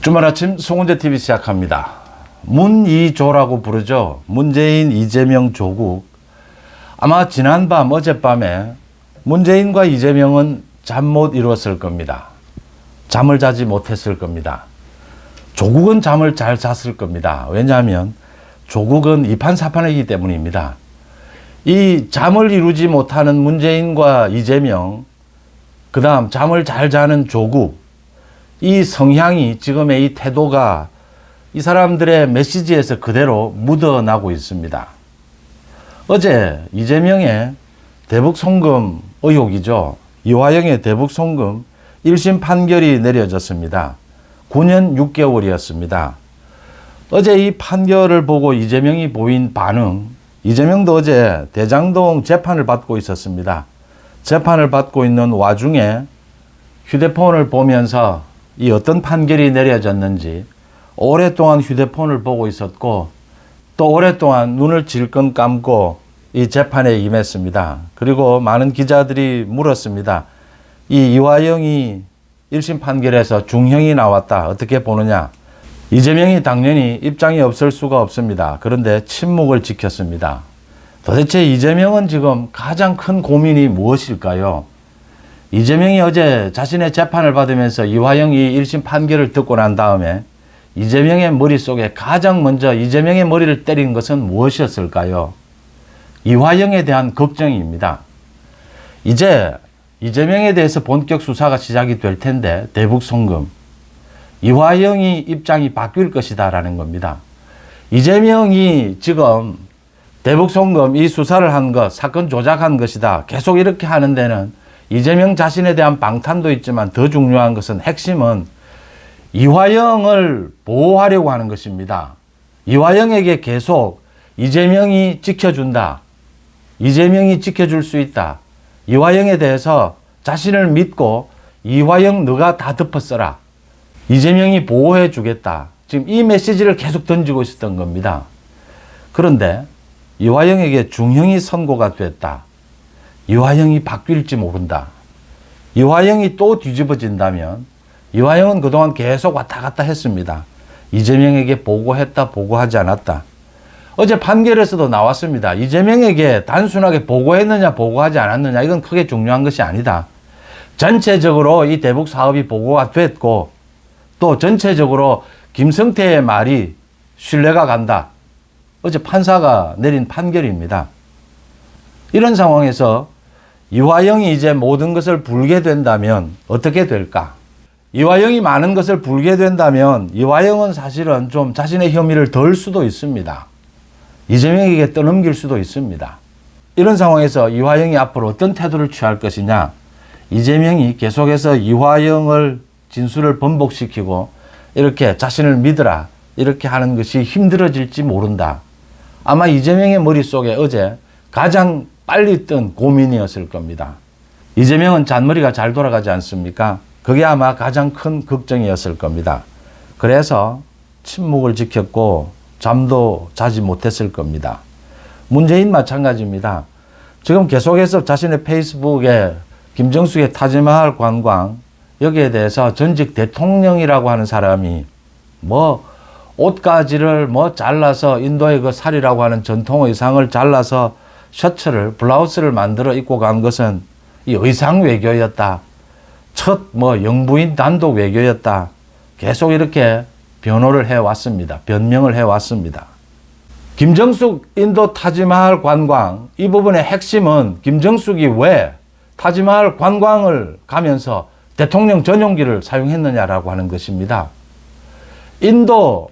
주말 아침 송은재TV 시작합니다. 문이조라고 부르죠. 문재인, 이재명 조국. 아마 지난밤 어젯밤에 문재인과 이재명은 잠 못 이루었을 겁니다. 잠을 자지 못했을 겁니다. 조국은 잠을 잘 잤을 겁니다. 왜냐하면 조국은 이판사판이기 때문입니다. 이 잠을 이루지 못하는 문재인과 이재명, 그 다음 잠을 잘 자는 조국, 이 성향이, 지금의 이 태도가 이 사람들의 메시지에서 그대로 묻어나고 있습니다. 어제 이재명의 대북 송금 의혹이죠. 이화영의 대북 송금 1심 판결이 내려졌습니다. 9년 6개월이었습니다. 어제 이 판결을 보고 이재명이 보인 반응, 이재명도 어제 대장동 재판을 받고 있었습니다. 재판을 받고 있는 와중에 휴대폰을 보면서 이 어떤 판결이 내려졌는지 오랫동안 휴대폰을 보고 있었고 또 오랫동안 눈을 질끈 감고 이 재판에 임했습니다. 그리고 많은 기자들이 물었습니다. 이 이화영이 1심 판결에서 중형이 나왔다. 어떻게 보느냐? 이재명이 당연히 입장이 없을 수가 없습니다. 그런데 침묵을 지켰습니다. 도대체 이재명은 지금 가장 큰 고민이 무엇일까요? 이재명이 어제 자신의 재판을 받으면서 이화영이 1심 판결을 듣고 난 다음에 이재명의 머릿속에 가장 먼저 이재명의 머리를 때린 것은 무엇이었을까요? 이화영에 대한 걱정입니다. 이제 이재명에 대해서 본격 수사가 시작이 될 텐데 대북 송금, 이화영이 입장이 바뀔 것이다라는 겁니다. 이재명이 지금 대북 송금 이 수사를 한 것, 사건 조작한 것이다. 계속 이렇게 하는 데는 이재명 자신에 대한 방탄도 있지만 더 중요한 것은 핵심은 이화영을 보호하려고 하는 것입니다. 이화영에게 계속 이재명이 지켜준다. 이재명이 지켜줄 수 있다. 이화영에 대해서 자신을 믿고 이화영 너가 다 덮어써라. 이재명이 보호해 주겠다. 지금 이 메시지를 계속 던지고 있었던 겁니다. 그런데 이화영에게 중형이 선고가 됐다. 이화영이 바뀔지 모른다. 이화영이 또 뒤집어진다면 이화영은 그동안 계속 왔다 갔다 했습니다. 이재명에게 보고했다, 보고하지 않았다. 어제 판결에서도 나왔습니다. 이재명에게 단순하게 보고했느냐, 보고하지 않았느냐, 이건 크게 중요한 것이 아니다. 전체적으로 이 대북 사업이 보고가 됐고 또 전체적으로 김성태의 말이 신뢰가 간다. 어제 판사가 내린 판결입니다. 이런 상황에서 이화영이 이제 모든 것을 불게 된다면 어떻게 될까? 이화영이 많은 것을 불게 된다면 이화영은 사실은 좀 자신의 혐의를 덜 수도 있습니다. 이재명에게 떠넘길 수도 있습니다. 이런 상황에서 이화영이 앞으로 어떤 태도를 취할 것이냐? 이재명이 계속해서 이화영을 진술을 번복시키고 이렇게 자신을 믿으라 이렇게 하는 것이 힘들어질지 모른다. 아마 이재명의 머릿속에 어제 가장 빨리 뜬 고민이었을 겁니다. 이재명은 잔머리가 잘 돌아가지 않습니까? 그게 아마 가장 큰 걱정이었을 겁니다. 그래서 침묵을 지켰고 잠도 자지 못했을 겁니다. 문재인 마찬가지입니다. 지금 계속해서 자신의 페이스북에 김정숙의 타지마할 관광, 여기에 대해서 전직 대통령이라고 하는 사람이 옷가지를 잘라서 인도의 그 살이라고 하는 전통 의상을 잘라서 셔츠를, 블라우스를 만들어 입고 간 것은 이 의상 외교였다. 첫 영부인 단독 외교였다. 계속 이렇게 변호를 해왔습니다. 변명을 해왔습니다. 김정숙 인도 타지마할 관광, 이 부분의 핵심은 김정숙이 왜 타지마할 관광을 가면서 대통령 전용기를 사용했느냐라고 하는 것입니다. 인도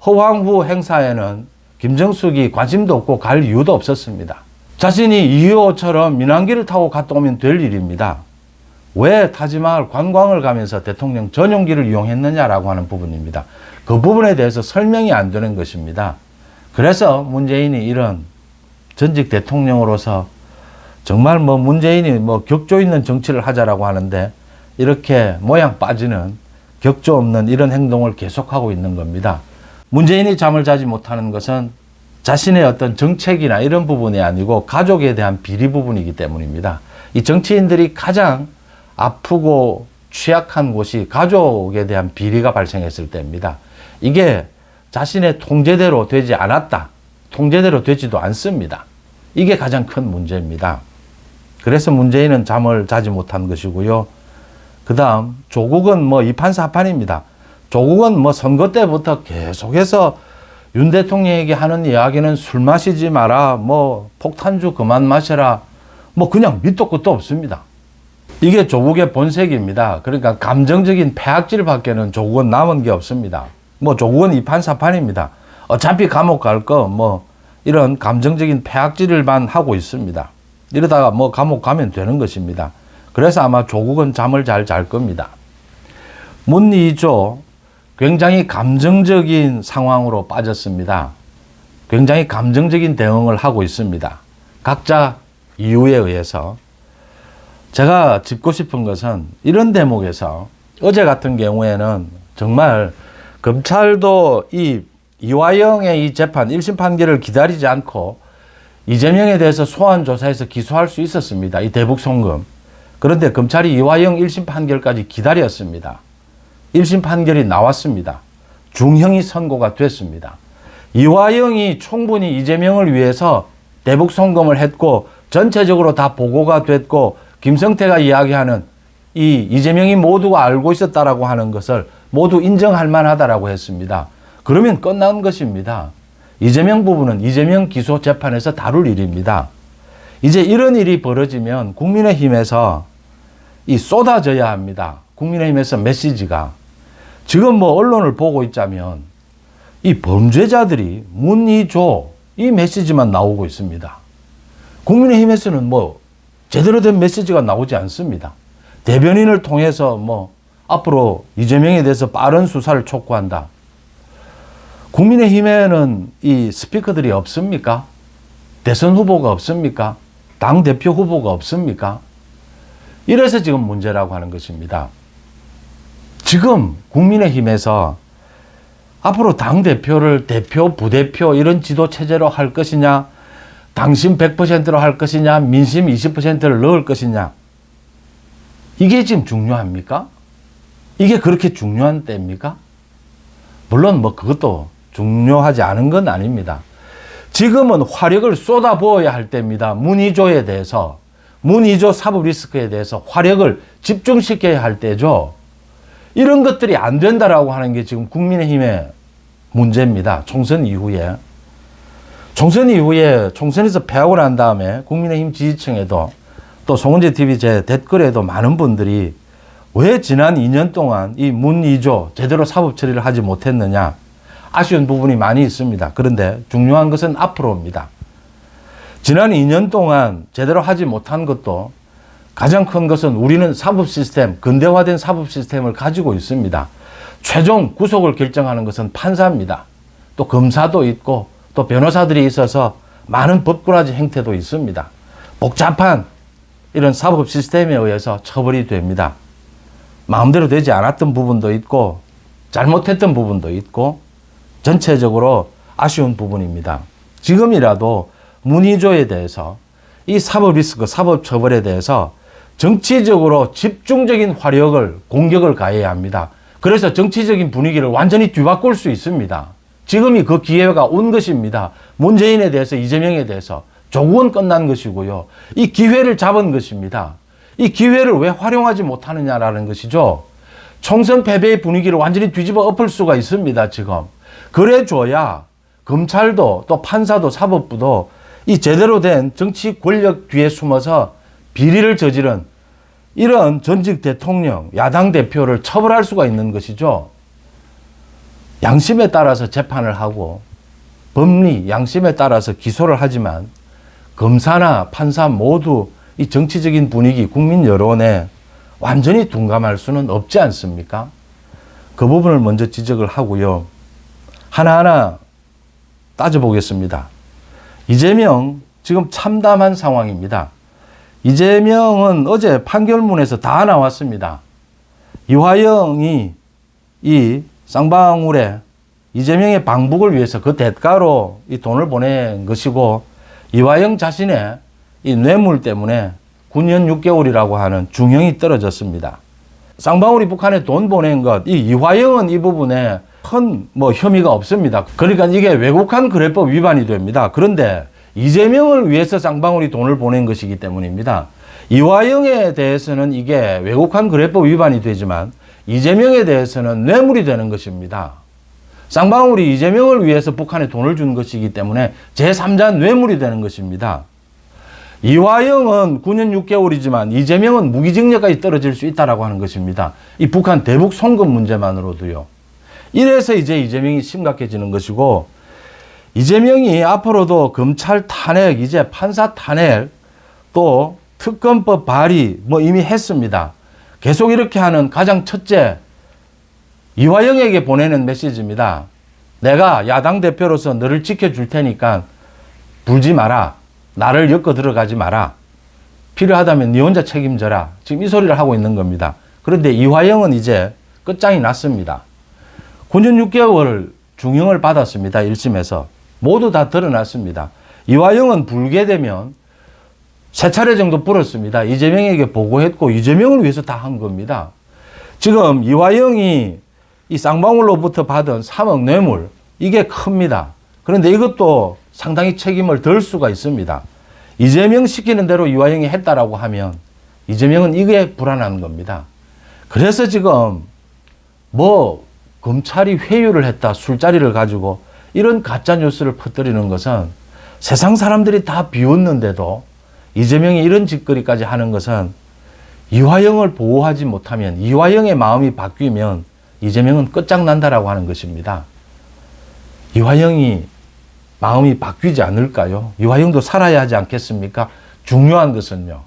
허황후 행사에는 김정숙이 관심도 없고 갈 이유도 없었습니다. 자신이 이효호처럼 민항기를 타고 갔다 오면 될 일입니다. 왜 타지마할 관광을 가면서 대통령 전용기를 이용했느냐라고 하는 부분입니다. 그 부분에 대해서 설명이 안 되는 것입니다. 그래서 문재인이 이런 전직 대통령으로서 정말 문재인이 격조 있는 정치를 하자라고 하는데 이렇게 모양 빠지는 격조 없는 이런 행동을 계속하고 있는 겁니다. 문재인이 잠을 자지 못하는 것은 자신의 어떤 정책이나 이런 부분이 아니고 가족에 대한 비리 부분이기 때문입니다. 이 정치인들이 가장 아프고 취약한 곳이 가족에 대한 비리가 발생했을 때입니다. 이게 자신의 통제대로 되지 않았다. 통제대로 되지도 않습니다. 이게 가장 큰 문제입니다. 그래서 문재인은 잠을 자지 못한 것이고요. 그 다음 조국은 뭐 이판사판입니다. 조국은 뭐 선거 때부터 계속해서 윤 대통령에게 하는 이야기는 술 마시지 마라, 뭐 폭탄주 그만 마셔라, 뭐 그냥 밑도 끝도 없습니다. 이게 조국의 본색입니다. 그러니까 감정적인 폐악질 밖에는 조국은 남은 게 없습니다. 뭐 조국은 이판사판입니다. 어차피 감옥 갈 거 뭐 이런 감정적인 폐악질을만 하고 있습니다. 이러다가 뭐 감옥 가면 되는 것입니다. 그래서 아마 조국은 잠을 잘 잘 겁니다. 문 2조 굉장히 감정적인 상황으로 빠졌습니다. 굉장히 감정적인 대응을 하고 있습니다. 각자 이유에 의해서. 제가 짚고 싶은 것은 이런 대목에서 어제 같은 경우에는 정말 검찰도 이 이화영의 이 재판 1심 판결을 기다리지 않고 이재명에 대해서 소환 조사해서 기소할 수 있었습니다. 이 대북 송금. 그런데 검찰이 이화영 1심 판결까지 기다렸습니다. 1심 판결이 나왔습니다. 중형이 선고가 됐습니다. 이화영이 충분히 이재명을 위해서 대북 송금을 했고 전체적으로 다 보고가 됐고 김성태가 이야기하는 이 이재명이 모두가 알고 있었다라고 하는 것을 모두 인정할 만하다라고 했습니다. 그러면 끝난 것입니다. 이재명 부분은 이재명 기소 재판에서 다룰 일입니다. 이제 이런 일이 벌어지면 국민의힘에서 이 쏟아져야 합니다. 국민의힘에서 메시지가. 지금 뭐 언론을 보고 있자면 이 범죄자들이 문의조 이 메시지만 나오고 있습니다. 국민의힘에서는 뭐 제대로 된 메시지가 나오지 않습니다. 대변인을 통해서 뭐 앞으로 이재명에 대해서 빠른 수사를 촉구한다. 국민의힘에는 이 스피커들이 없습니까? 대선 후보가 없습니까? 당대표 후보가 없습니까? 이래서 지금 문제라고 하는 것입니다. 지금 국민의힘에서 앞으로 당대표를 대표, 부대표 이런 지도체제로 할 것이냐, 당심 100%로 할 것이냐, 민심 20%를 넣을 것이냐, 이게 지금 중요합니까? 이게 그렇게 중요한 때입니까? 물론 뭐 그것도 중요하지 않은 건 아닙니다. 지금은 화력을 쏟아부어야 할 때입니다. 문의조에 대해서, 문의조 사법 리스크에 대해서 화력을 집중시켜야 할 때죠. 이런 것들이 안 된다라고 하는 게 지금 국민의힘의 문제입니다. 총선 이후에. 총선 이후에 총선에서 패하고 난 다음에 국민의힘 지지층에도 또 송은재 TV 제 댓글에도 많은 분들이 왜 지난 2년 동안 이 문 2조 제대로 사법 처리를 하지 못했느냐, 아쉬운 부분이 많이 있습니다. 그런데 중요한 것은 앞으로입니다. 지난 2년 동안 제대로 하지 못한 것도 가장 큰 것은 우리는 사법 시스템, 근대화된 사법 시스템을 가지고 있습니다. 최종 구속을 결정하는 것은 판사입니다. 또 검사도 있고 또 변호사들이 있어서 많은 법꾸라지 행태도 있습니다. 복잡한 이런 사법 시스템에 의해서 처벌이 됩니다. 마음대로 되지 않았던 부분도 있고 잘못했던 부분도 있고 전체적으로 아쉬운 부분입니다. 지금이라도 문의조에 대해서 이 사법 리스크, 사법 처벌에 대해서 정치적으로 집중적인 화력을, 공격을 가해야 합니다. 그래서 정치적인 분위기를 완전히 뒤바꿀 수 있습니다. 지금이 그 기회가 온 것입니다. 문재인에 대해서, 이재명에 대해서. 조국은 끝난 것이고요. 이 기회를 잡은 것입니다. 이 기회를 왜 활용하지 못하느냐라는 것이죠. 총선 패배의 분위기를 완전히 뒤집어 엎을 수가 있습니다, 지금. 그래줘야 검찰도 또 판사도 사법부도 이 제대로 된 정치 권력 뒤에 숨어서 비리를 저지른 이런 전직 대통령, 야당 대표를 처벌할 수가 있는 것이죠. 양심에 따라서 재판을 하고 법리, 양심에 따라서 기소를 하지만 검사나 판사 모두 이 정치적인 분위기, 국민 여론에 완전히 둔감할 수는 없지 않습니까? 그 부분을 먼저 지적을 하고요. 하나하나 따져보겠습니다. 이재명 지금 참담한 상황입니다. 이재명은 어제 판결문에서 다 나왔습니다. 이화영이 이 쌍방울에 이재명의 방북을 위해서 그 대가로 이 돈을 보낸 것이고 이화영 자신의 이 뇌물 때문에 9년 6개월이라고 하는 중형이 떨어졌습니다. 쌍방울이 북한에 돈 보낸 것, 이 이화영은 이 부분에 큰 혐의가 없습니다. 그러니까 이게 왜곡한 거래법 위반이 됩니다. 그런데 이재명을 위해서 쌍방울이 돈을 보낸 것이기 때문입니다. 이화영에 대해서는 이게 왜곡한 거래법 위반이 되지만 이재명에 대해서는 뇌물이 되는 것입니다. 쌍방울이 이재명을 위해서 북한에 돈을 준 것이기 때문에 제3자 뇌물이 되는 것입니다. 이화영은 9년 6개월이지만 이재명은 무기징역까지 떨어질 수 있다라고 하는 것입니다. 이 북한 대북 송금 문제만으로도요. 이래서 이제 이재명이 심각해지는 것이고, 이재명이 앞으로도 검찰 탄핵, 이제 판사 탄핵, 또 특검법 발의 이미 했습니다. 계속 이렇게 하는 가장 첫째, 이화영에게 보내는 메시지입니다. 내가 야당 대표로서 너를 지켜줄 테니까 불지 마라. 나를 엮어 들어가지 마라. 필요하다면 네 혼자 책임져라. 지금 이 소리를 하고 있는 겁니다. 그런데 이화영은 이제 끝장이 났습니다. 9년 6개월 중형을 받았습니다. 1심에서. 모두 다 드러났습니다. 이화영은 불게 되면 3차례 정도 불었습니다. 이재명에게 보고했고 이재명을 위해서 다 한 겁니다. 지금 이화영이 이 쌍방울로부터 받은 3억 뇌물, 이게 큽니다. 그런데 이것도 상당히 책임을 덜 수가 있습니다. 이재명 시키는 대로 이화영이 했다라고 하면 이재명은 이게 불안한 겁니다. 그래서 지금 검찰이 회유를 했다, 술자리를 가지고 이런 가짜 뉴스를 퍼뜨리는 것은 세상 사람들이 다 비웃는데도 이재명이 이런 짓거리까지 하는 것은 이화영을 보호하지 못하면, 이화영의 마음이 바뀌면 이재명은 끝장난다라고 하는 것입니다. 이화영이 마음이 바뀌지 않을까요? 이화영도 살아야 하지 않겠습니까? 중요한 것은요.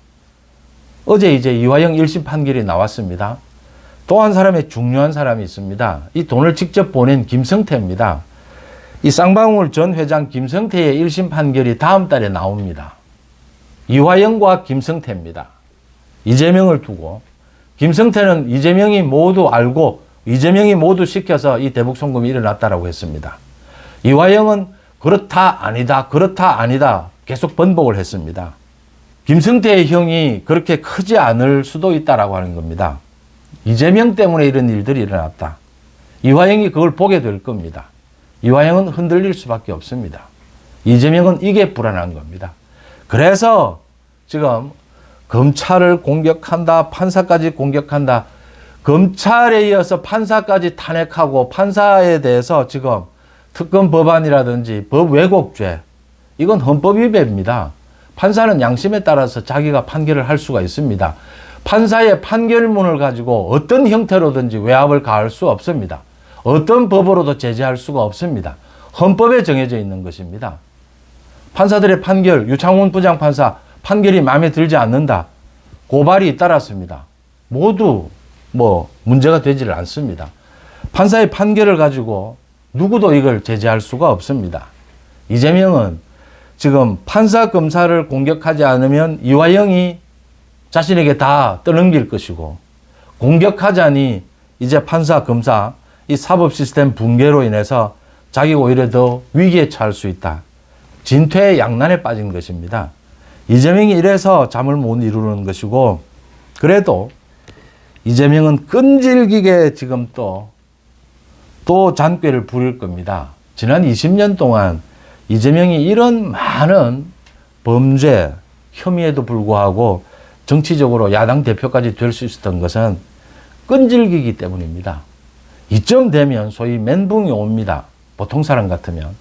어제 이제 이화영 1심 판결이 나왔습니다. 또 한 사람의 중요한 사람이 있습니다. 이 돈을 직접 보낸 김성태입니다. 이 쌍방울 전 회장 김성태의 1심 판결이 다음 달에 나옵니다. 이화영과 김성태입니다. 이재명을 두고, 김성태는 이재명이 모두 알고 이재명이 모두 시켜서 이 대북 송금이 일어났다라고 했습니다. 이화영은 그렇다 아니다 그렇다 아니다 계속 번복을 했습니다. 김성태의 형이 그렇게 크지 않을 수도 있다라고 하는 겁니다. 이재명 때문에 이런 일들이 일어났다. 이화영이 그걸 보게 될 겁니다. 이화영은 흔들릴 수밖에 없습니다. 이재명은 이게 불안한 겁니다. 그래서 지금 검찰을 공격한다, 판사까지 공격한다, 검찰에 이어서 판사까지 탄핵하고 판사에 대해서 지금 특검 법안이라든지 법 왜곡죄, 이건 헌법 위배입니다. 판사는 양심에 따라서 자기가 판결을 할 수가 있습니다. 판사의 판결문을 가지고 어떤 형태로든지 외압을 가할 수 없습니다. 어떤 법으로도 제재할 수가 없습니다. 헌법에 정해져 있는 것입니다. 판사들의 판결, 유창훈 부장판사 판결이 마음에 들지 않는다, 고발이 잇따랐습니다. 모두 문제가 되지를 않습니다. 판사의 판결을 가지고 누구도 이걸 제재할 수가 없습니다. 이재명은 지금 판사 검사를 공격하지 않으면 이화영이 자신에게 다 떠넘길 것이고, 공격하자니 이제 판사 검사 이 사법 시스템 붕괴로 인해서 자기가 오히려 더 위기에 처할 수 있다. 진퇴의 양난에 빠진 것입니다. 이재명이 이래서 잠을 못 이루는 것이고, 그래도 이재명은 끈질기게 지금 또 잔꾀를 부릴 겁니다. 지난 20년 동안 이재명이 이런 많은 범죄, 혐의에도 불구하고 정치적으로 야당 대표까지 될 수 있었던 것은 끈질기기 때문입니다. 이쯤 되면 소위 멘붕이 옵니다. 보통 사람 같으면.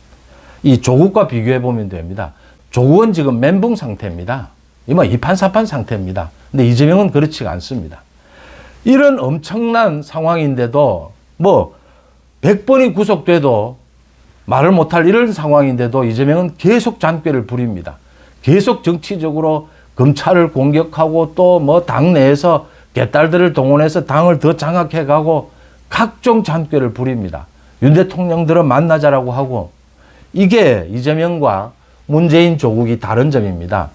이 조국과 비교해 보면 됩니다. 조국은 지금 멘붕 상태입니다. 이판사판 상태입니다. 근데 이재명은 그렇지가 않습니다. 이런 엄청난 상황인데도 100번이 구속돼도 말을 못할 이런 상황인데도 이재명은 계속 잔꾀를 부립니다. 계속 정치적으로 검찰을 공격하고 또 당 내에서 개딸들을 동원해서 당을 더 장악해가고 각종 잔꾀를 부립니다. 윤 대통령들은 만나자라고 하고, 이게 이재명과 문재인 조국이 다른 점입니다.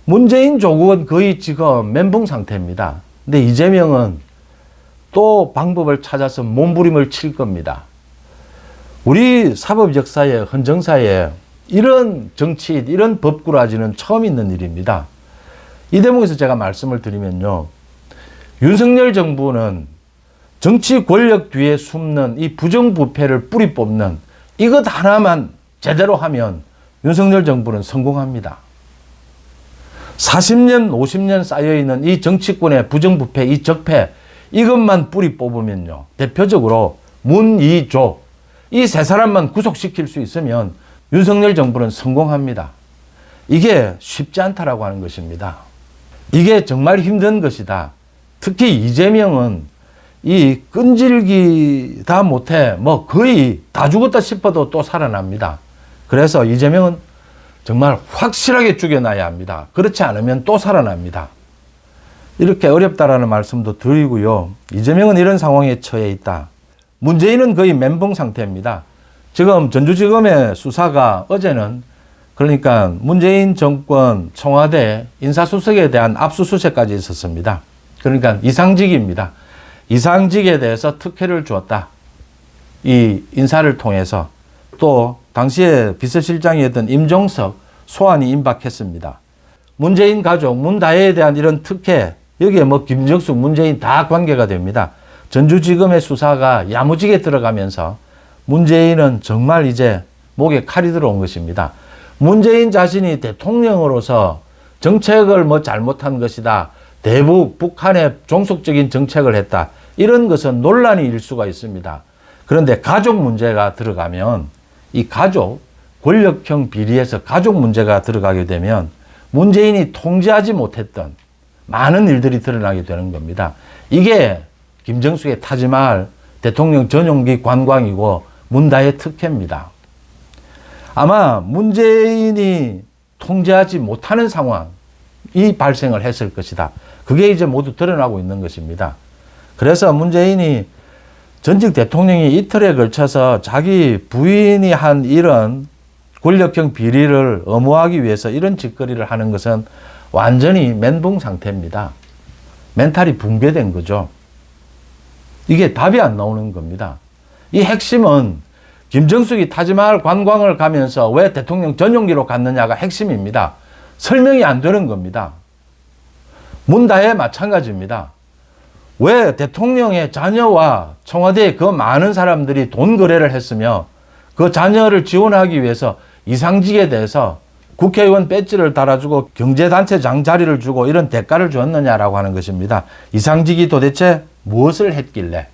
문재인 조국은 거의 지금 멘붕 상태입니다. 근데 이재명은 또 방법을 찾아서 몸부림을 칠 겁니다. 우리 사법 역사에, 헌정사에 이런 정치인, 이런 법꾸라지는 처음 있는 일입니다. 이 대목에서 제가 말씀을 드리면요. 윤석열 정부는 정치 권력 뒤에 숨는 이 부정부패를 뿌리 뽑는 이것 하나만 제대로 하면 윤석열 정부는 성공합니다. 40년, 50년 쌓여있는 이 정치권의 부정부패, 이 적폐, 이것만 뿌리 뽑으면요. 대표적으로 문, 이, 조, 이 세 사람만 구속시킬 수 있으면 윤석열 정부는 성공합니다. 이게 쉽지 않다라고 하는 것입니다. 이게 정말 힘든 것이다. 특히 이재명은 이 끈질기 다 못해 뭐 거의 다 죽었다 싶어도 또 살아납니다. 그래서 이재명은 정말 확실하게 죽여놔야 합니다. 그렇지 않으면 또 살아납니다. 이렇게 어렵다라는 말씀도 드리고요. 이재명은 이런 상황에 처해 있다. 문재인은 거의 멘붕 상태입니다. 지금 전주지검의 수사가 어제는 그러니까 문재인 정권 청와대 인사수석에 대한 압수수색까지 있었습니다. 그러니까 이상직입니다. 이상직에 대해서 특혜를 주었다. 이 인사를 통해서 또 당시에 비서실장이었던 임종석 소환이 임박했습니다. 문재인 가족, 문다혜에 대한 이런 특혜, 여기에 뭐 김정숙, 문재인 다 관계가 됩니다. 전주지검의 수사가 야무지게 들어가면서 문재인은 정말 이제 목에 칼이 들어온 것입니다. 문재인 자신이 대통령으로서 정책을 뭐 잘못한 것이다. 대북, 북한의 종속적인 정책을 했다. 이런 것은 논란이 일 수가 있습니다. 그런데 가족 문제가 들어가면 이 가족, 권력형 비리에서 가족 문제가 들어가게 되면 문재인이 통제하지 못했던 많은 일들이 드러나게 되는 겁니다. 이게 김정숙의 타지마할 대통령 전용기 관광이고 문다의 특혜입니다. 아마 문재인이 통제하지 못하는 상황이 발생을 했을 것이다. 그게 이제 모두 드러나고 있는 것입니다. 그래서 문재인이 전직 대통령이 이틀에 걸쳐서 자기 부인이 한 이런 권력형 비리를 엄호하기 위해서 이런 짓거리를 하는 것은 완전히 멘붕 상태입니다. 멘탈이 붕괴된 거죠. 이게 답이 안 나오는 겁니다. 이 핵심은 김정숙이 타지마할 관광을 가면서 왜 대통령 전용기로 갔느냐가 핵심입니다. 설명이 안 되는 겁니다. 문다혜 마찬가지입니다. 왜 대통령의 자녀와 청와대에 그 많은 사람들이 돈 거래를 했으며 그 자녀를 지원하기 위해서 이상직에 대해서 국회의원 배지를 달아주고 경제단체장 자리를 주고 이런 대가를 줬느냐라고 하는 것입니다. 이상직이 도대체 무엇을 했길래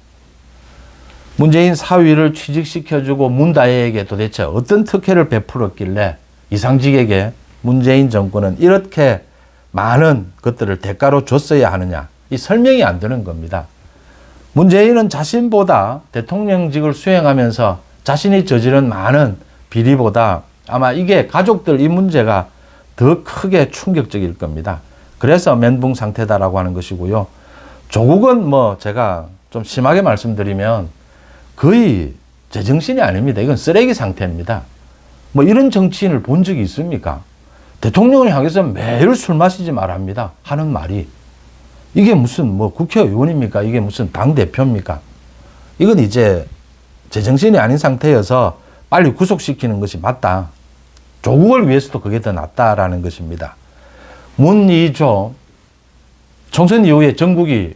문재인 사위를 취직시켜주고 문다혜에게 도대체 어떤 특혜를 베풀었길래 이상직에게 문재인 정권은 이렇게 많은 것들을 대가로 줬어야 하느냐. 이 설명이 안 되는 겁니다. 문재인은 자신보다 대통령직을 수행하면서 자신이 저지른 많은 비리보다 아마 이게 가족들 이 문제가 더 크게 충격적일 겁니다. 그래서 멘붕 상태다라고 하는 것이고요. 조국은 뭐 제가 좀 심하게 말씀드리면 거의 제정신이 아닙니다. 이건 쓰레기 상태입니다. 뭐 이런 정치인을 본 적이 있습니까? 대통령을 향해서 매일 술 마시지 말합니다. 하는 말이. 이게 무슨 뭐 국회의원입니까? 이게 무슨 당대표입니까? 이건 이제 제정신이 아닌 상태여서 빨리 구속시키는 것이 맞다. 조국을 위해서도 그게 더 낫다라는 것입니다. 문2조 총선 이후에 전국이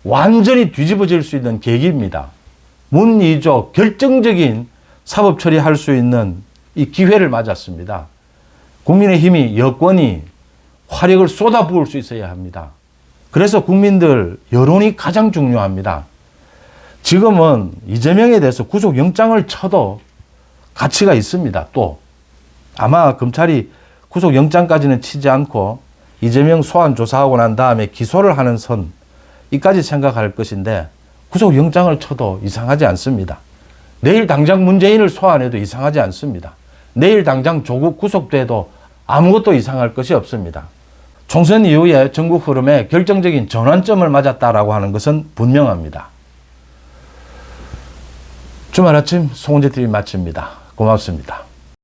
완전히 뒤집어질 수 있는 계기입니다. 문2조 결정적인 사법 처리할 수 있는 이 기회를 맞았습니다. 국민의힘이 여권이 화력을 쏟아부을 수 있어야 합니다. 그래서 국민들 여론이 가장 중요합니다. 지금은 이재명에 대해서 구속영장을 쳐도 가치가 있습니다. 또 아마 검찰이 구속영장까지는 치지 않고 이재명 소환 조사하고 난 다음에 기소를 하는 선 이까지 생각할 것인데 구속영장을 쳐도 이상하지 않습니다. 내일 당장 문재인을 소환해도 이상하지 않습니다. 내일 당장 조국 구속돼도 아무것도 이상할 것이 없습니다. 총선 이후에 전국 흐름에 결정적인 전환점을 맞았다라고 하는 것은 분명합니다. 주말 아침 송은재 TV 마칩니다. 고맙습니다.